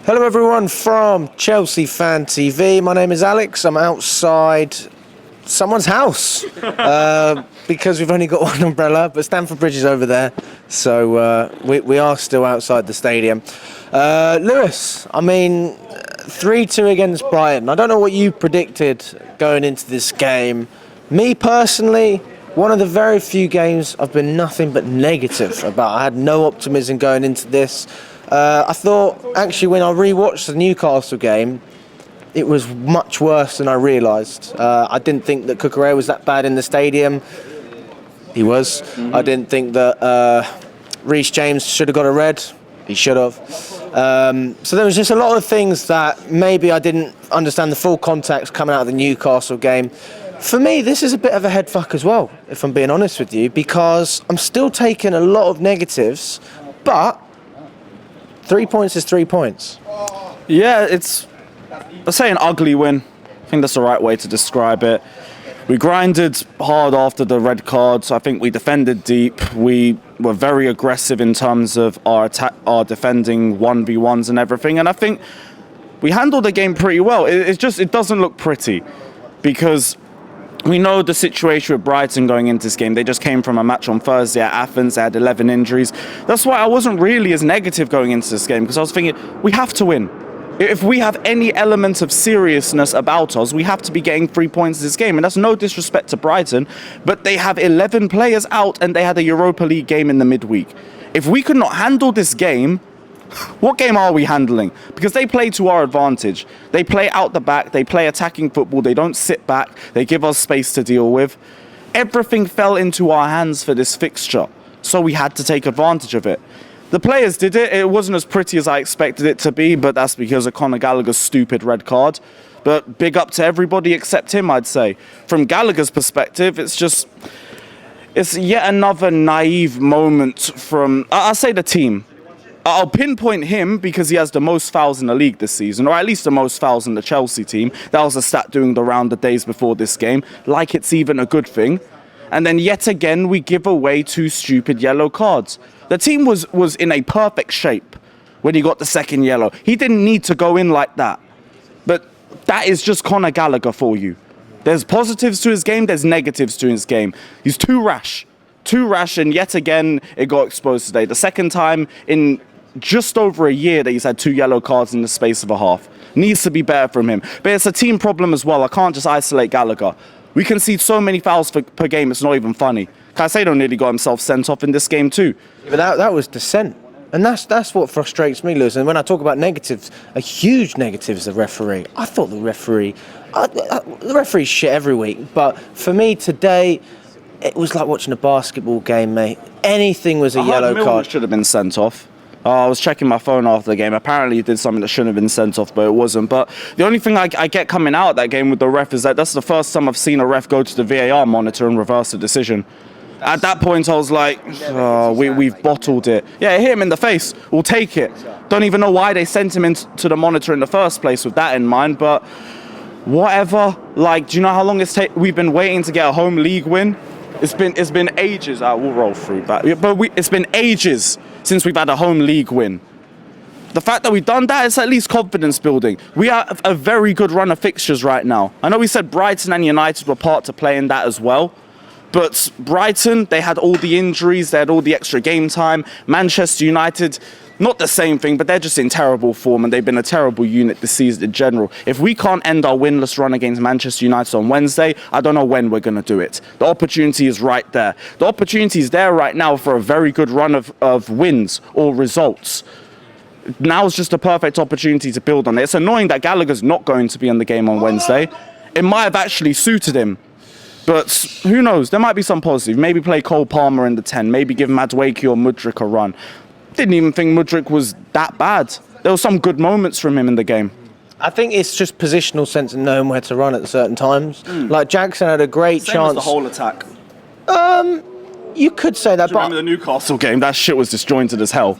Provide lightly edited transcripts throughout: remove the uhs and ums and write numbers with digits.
Hello everyone from Chelsea Fan TV. My name is Alex. I'm outside someone's house because we've only got one umbrella, but Stamford Bridge is over there, so we are still outside the stadium. Lewis, I mean, 3-2 against Brighton. I don't know what you predicted going into this game. Me personally, one of the very few games I've been nothing but negative about. I had no optimism going into this. I thought, actually, when I rewatched the Newcastle game, it was much worse than I realised. I didn't think that Cucurella was that bad in the stadium. He was. I didn't think that Reece James should have got a red. He should have. So there was just a lot of things that maybe I didn't understand the full context coming out of the Newcastle game. For me, this is a bit of a head fuck as well, if I'm being honest with you, because I'm still taking a lot of negatives, but 3 points is 3 points. Yeah, let's say an ugly win. I think that's the right way to describe it. We grinded hard after the red cards. I think we defended deep. We were very aggressive in terms of our attack, our defending 1v1s and everything. And I think we handled the game pretty well. It doesn't look pretty because we know the situation with Brighton going into this game. They just came from a match on Thursday at Athens. They had 11 injuries. That's why I wasn't really as negative going into this game, because I was thinking, we have to win. If we have any element of seriousness about us, we have to be getting 3 points this game. And that's no disrespect to Brighton, but they have 11 players out and they had a Europa League game in the midweek. If we could not handle this game, what game are we handling? Because they play to our advantage. They play out the back. They play attacking football. They don't sit back. They give us space to deal with. Everything fell into our hands for this fixture, so we had to take advantage of it. The players did it. It wasn't as pretty as I expected it to be, but that's because of Conor Gallagher's stupid red card. But big up to everybody except him, I'd say. From Gallagher's perspective, it's yet another naive moment from, I'll say, the team. I'll pinpoint him because he has the most fouls in the league this season, or at least the most fouls in the Chelsea team. That was a stat doing the round the days before this game, like it's even a good thing. And then yet again, we give away 2 stupid yellow cards. The team was in a perfect shape when he got the second yellow. He didn't need to go in like that. But that is just Conor Gallagher for you. There's positives to his game, there's negatives to his game. He's too rash, and yet again, it got exposed today. The second time in just over a year that he's had 2 yellow cards in the space of a half. Needs to be better from him. But it's a team problem as well. I can't just isolate Gallagher. We concede so many fouls per game, it's not even funny. Caicedo nearly got himself sent off in this game too. But that was dissent. And that's what frustrates me, Lewis. And when I talk about negatives, a huge negative is the referee. I thought the referee's shit every week. But for me today, it was like watching a basketball game, mate. Anything was a yellow card. Should have been sent off. I was checking my phone after the game. Apparently he did something that shouldn't have been sent off, but it wasn't. But the only thing I get coming out of that game with the ref is that that's the first time I've seen a ref go to the VAR monitor and reverse the decision. At that point, I was like, we've bottled it. Yeah, it hit him in the face. We'll take it. Don't even know why they sent him into the monitor in the first place with that in mind, but whatever. Like, do you know how long we've been waiting to get a home league win? It's been ages. We'll roll through that. But it's been ages since we've had a home league win. The fact that we've done that is at least confidence building. We are a very good run of fixtures right now. I know we said Brighton and United were part to play in that as well. But Brighton, they had all the injuries, they had all the extra game time. Manchester United, not the same thing, but they're just in terrible form and they've been a terrible unit this season in general. If we can't end our winless run against Manchester United on Wednesday, I don't know when we're going to do it. The opportunity is right there. The opportunity is there right now for a very good run of wins or results. Now is just a perfect opportunity to build on it. It's annoying that Gallagher's not going to be in the game on Wednesday. It might have actually suited him. But who knows? There might be some positive. Maybe play Cole Palmer in the 10. Maybe give Mudryk or Mudryk a run. Didn't even think Mudryk was that bad. There were some good moments from him in the game. I think it's just positional sense and knowing where to run at certain times. Like Jackson had a great chance. Same as the whole attack. You could say that. Do you remember the Newcastle game? That shit was disjointed as hell.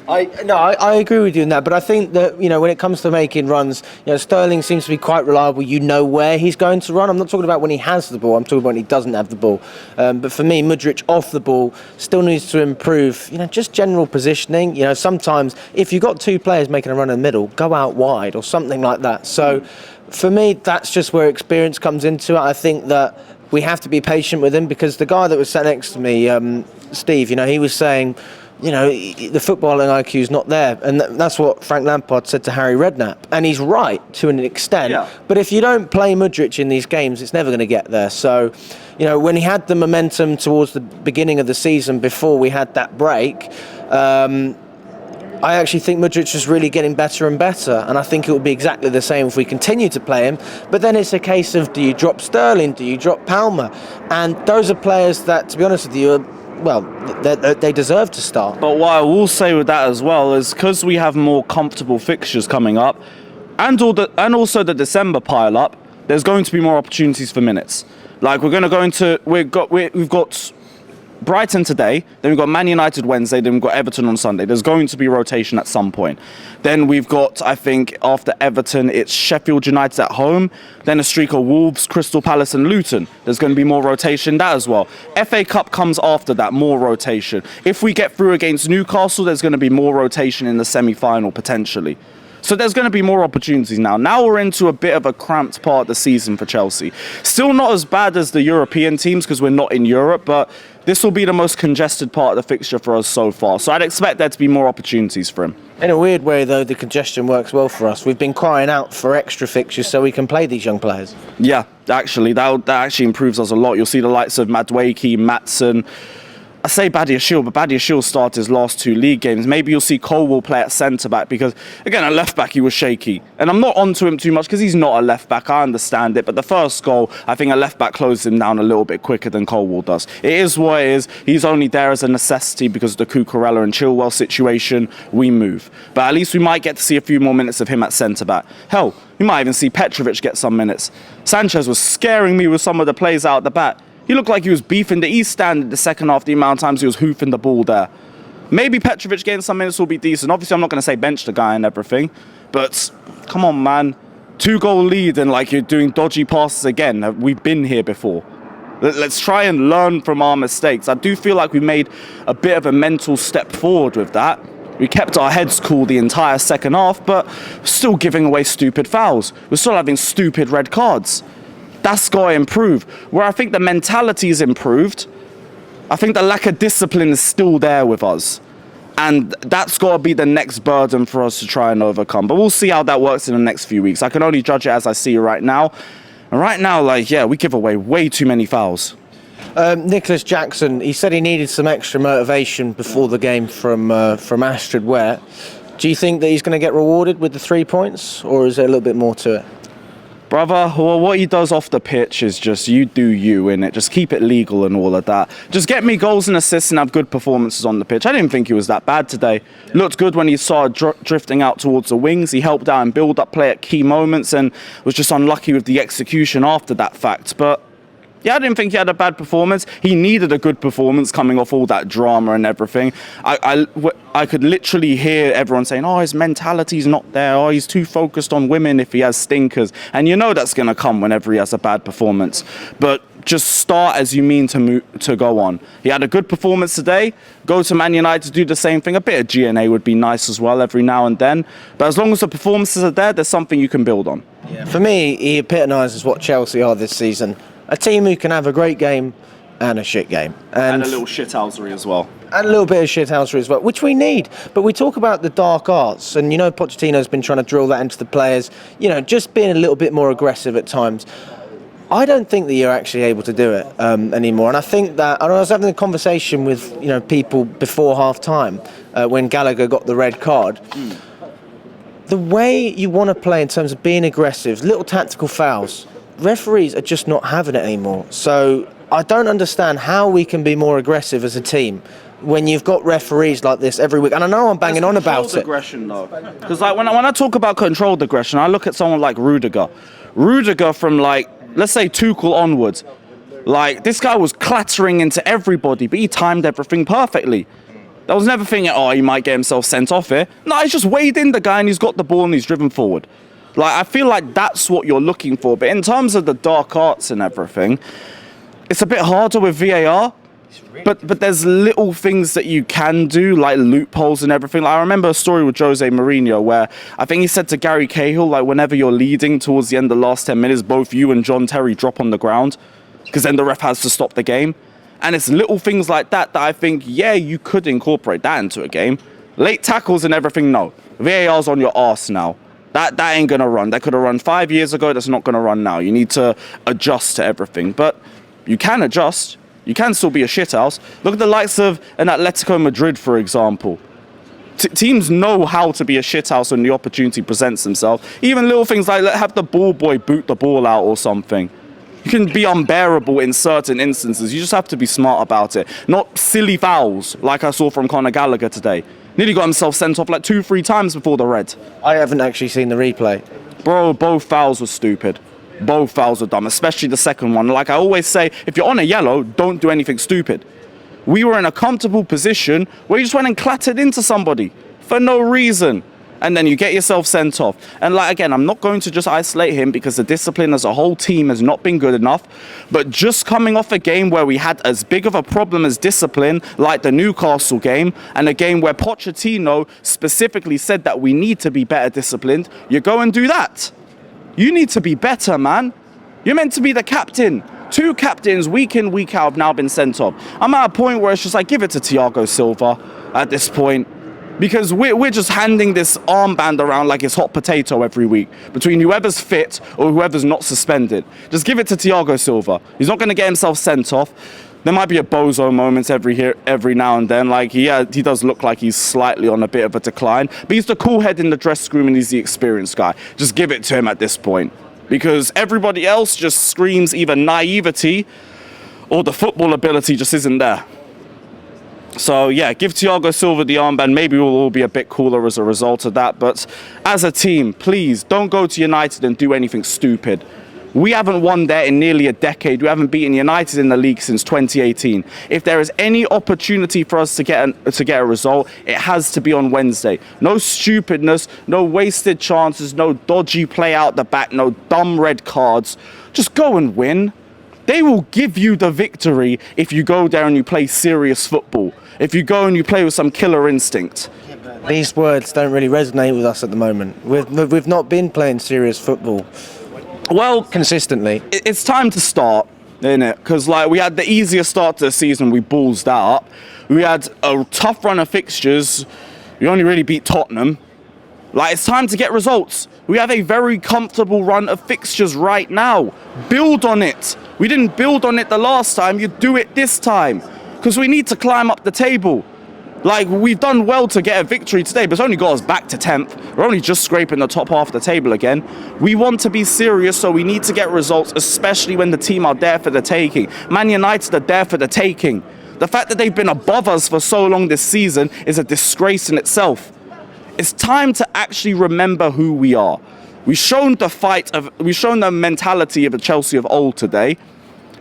I agree with you in that, but I think that, when it comes to making runs, Sterling seems to be quite reliable. You know where he's going to run. I'm not talking about when he has the ball. I'm talking about when he doesn't have the ball. But for me, Mudryk off the ball still needs to improve, just general positioning. Sometimes if you've got two players making a run in the middle, go out wide or something like that. So for me, that's just where experience comes into it. I think that we have to be patient with him, because the guy that was sat next to me, Steve, he was saying, the footballing IQ is not there. And that's what Frank Lampard said to Harry Redknapp. And he's right to an extent. Yeah. But if you don't play Mudryk in these games, it's never going to get there. So, when he had the momentum towards the beginning of the season before we had that break, I actually think Mudryk is really getting better and better, and I think it will be exactly the same if we continue to play him. But then it's a case of, do you drop Sterling, do you drop Palmer? And those are players that, to be honest with you, they deserve to start. But what I will say with that as well is, because we have more comfortable fixtures coming up, and also the December pile up, there's going to be more opportunities for minutes. Like we've got Brighton today, then we've got Man United Wednesday, then we've got Everton on Sunday. There's going to be rotation at some point. Then we've got, I think, after Everton, it's Sheffield United at home, then a streak of Wolves, Crystal Palace and Luton. There's going to be more rotation that as well. FA Cup comes after that, more rotation. If we get through against Newcastle, there's going to be more rotation in the semi-final potentially. So there's going to be more opportunities now. Now we're into a bit of a cramped part of the season for Chelsea. Still not as bad as the European teams because we're not in Europe, but this will be the most congested part of the fixture for us so far. So I'd expect there to be more opportunities for him. In a weird way, though, the congestion works well for us. We've been crying out for extra fixtures so we can play these young players. Yeah, actually, that actually improves us a lot. You'll see the likes of Mudryk, Maatsen. I say Badiashile, but Badiashile started his last two league games. Maybe you'll see Colwell play at centre-back because, again, at left-back he was shaky. And I'm not onto him too much because he's not a left-back, I understand it. But the first goal, I think a left-back closed him down a little bit quicker than Colwell does. It is what it is. He's only there as a necessity because of the Cucurella and Chilwell situation. We move. But at least we might get to see a few more minutes of him at centre-back. Hell, we might even see Petrovic get some minutes. Sanchez was scaring me with some of the plays out the back. He looked like he was beefing the East Stand in the second half, the amount of times he was hoofing the ball there. Maybe Petrovic getting some minutes will be decent. Obviously, I'm not going to say bench the guy and everything, but come on, man. 2-goal lead and like you're doing dodgy passes again. We've been here before. Let's try and learn from our mistakes. I do feel like we made a bit of a mental step forward with that. We kept our heads cool the entire second half, but still giving away stupid fouls. We're still having stupid red cards. That's got to improve. Where I think the mentality is improved, I think the lack of discipline is still there with us. And that's got to be the next burden for us to try and overcome. But we'll see how that works in the next few weeks. I can only judge it as I see it right now. And right now, we give away way too many fouls. Nicholas Jackson, he said he needed some extra motivation before the game from Astrid Ware. Do you think that he's going to get rewarded with the 3 points, or is there a little bit more to it? Brother, well, what he does off the pitch is just you do you, innit? Just keep it legal and all of that. Just get me goals and assists and have good performances on the pitch. I didn't think he was that bad today. Looked good when he started drifting out towards the wings. He helped out and build up play at key moments and was just unlucky with the execution after that fact. But yeah, I didn't think he had a bad performance. He needed a good performance coming off all that drama and everything. I could literally hear everyone saying, oh, his mentality's not there. Oh, he's too focused on women if he has stinkers. And you know that's going to come whenever he has a bad performance. But just start as you mean to go on. He had a good performance today. Go to Man United to do the same thing. A bit of GNA would be nice as well every now and then. But as long as the performances are there, there's something you can build on. Yeah. For me, he epitomises what Chelsea are this season. A team who can have a great game and a shit game. And a little shithousery as well. And a little bit of shithousery as well, which we need. But we talk about the dark arts, and Pochettino's been trying to drill that into the players, just being a little bit more aggressive at times. I don't think that you're actually able to do it anymore. And I think that, I was having a conversation with people before half-time when Gallagher got the red card. The way you want to play in terms of being aggressive, little tactical fouls, referees are just not having it anymore. So I don't understand how we can be more aggressive as a team when you've got referees like this every week. And I know I'm banging on about it. Aggression, though. Because when I talk about controlled aggression, I look at someone like Rudiger. Rudiger from, let's say Tuchel onwards. This guy was clattering into everybody, but he timed everything perfectly. I was never thinking, oh, he might get himself sent off here. No, he's just weighed in the guy and he's got the ball and he's driven forward. Like, I feel like that's what you're looking for. But in terms of the dark arts and everything, it's a bit harder with VAR. But there's little things that you can do, like loopholes and everything. Like, I remember a story with Jose Mourinho where I think he said to Gary Cahill, like, whenever you're leading towards the end of the last 10 minutes, both you and John Terry drop on the ground, because then the ref has to stop the game. And it's little things like that that I think, yeah, you could incorporate that into a game. Late tackles and everything, no. VAR's on your arse now. That ain't going to run. That could have run 5 years ago. That's not going to run now. You need to adjust to everything. But you can adjust. You can still be a shithouse. Look at the likes of an Atletico Madrid, for example. Teams know how to be a shithouse when the opportunity presents themselves. Even little things like have the ball boy boot the ball out or something. You can be unbearable in certain instances. You just have to be smart about it. Not silly fouls like I saw from Conor Gallagher today. Nearly got himself sent off like 2-3 times before the red. I haven't actually seen the replay. Bro, both fouls were stupid. Both fouls were dumb, especially the second one. Like I always say, if you're on a yellow, don't do anything stupid. We were in a comfortable position where you just went and clattered into somebody for no reason. And then you get yourself sent off. And like, again, I'm not going to just isolate him because the discipline as a whole team has not been good enough. But just coming off a game where we had as big of a problem as discipline, like the Newcastle game, and a game where Pochettino specifically said that we need to be better disciplined, you go and do that. You need to be better, man. You're meant to be the captain. 2 captains week in, week out have now been sent off. I'm at a point where it's just like, give it to Thiago Silva at this point. Because we're just handing this armband around like it's hot potato every week between whoever's fit or whoever's not suspended. Just give it to Thiago Silva. He's not going to get himself sent off. There might be a bozo moments every now and then. Like, he does look like he's slightly on a bit of a decline. But he's the cool head in the dressing room and he's the experienced guy. Just give it to him at this point. Because everybody else just screams either naivety or the football ability just isn't there. So, yeah, give Thiago Silva the armband. Maybe we'll all be a bit cooler as a result of that. But as a team, please don't go to United and do anything stupid. We haven't won there in nearly a decade. We haven't beaten United in the league since 2018. If there is any opportunity for us to get a result, it has to be on Wednesday. No stupidness, no wasted chances, no dodgy play out the back, no dumb red cards. Just go and win. They will give you the victory if you go there and you play serious football. If you go and you play with some killer instinct. These words don't really resonate with us at the moment. We've not been playing serious football. Well, consistently. It's time to start, isn't it? Because like we had the easiest start to the season, we ballsed that up. We had a tough run of fixtures. We only really beat Tottenham. Like, it's time to get results. We have a very comfortable run of fixtures right now. Build on it. We didn't build on it the last time. You do it this time. Because we need to climb up the table. Like, we've done well to get a victory today, but it's only got us back to 10th. We're only just scraping the top half of the table again. We want to be serious, so we need to get results, especially when the team are there for the taking. Man United are there for the taking. The fact that they've been above us for so long this season is a disgrace in itself. It's time to actually remember who we are. We've shown the mentality of the Chelsea of old today.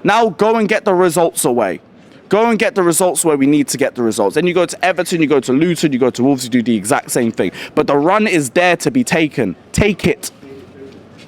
Now go and get the results away. Go and get the results where we need to get the results. Then you go to Everton, you go to Luton, you go to Wolves, you do the exact same thing. But the run is there to be taken. Take it.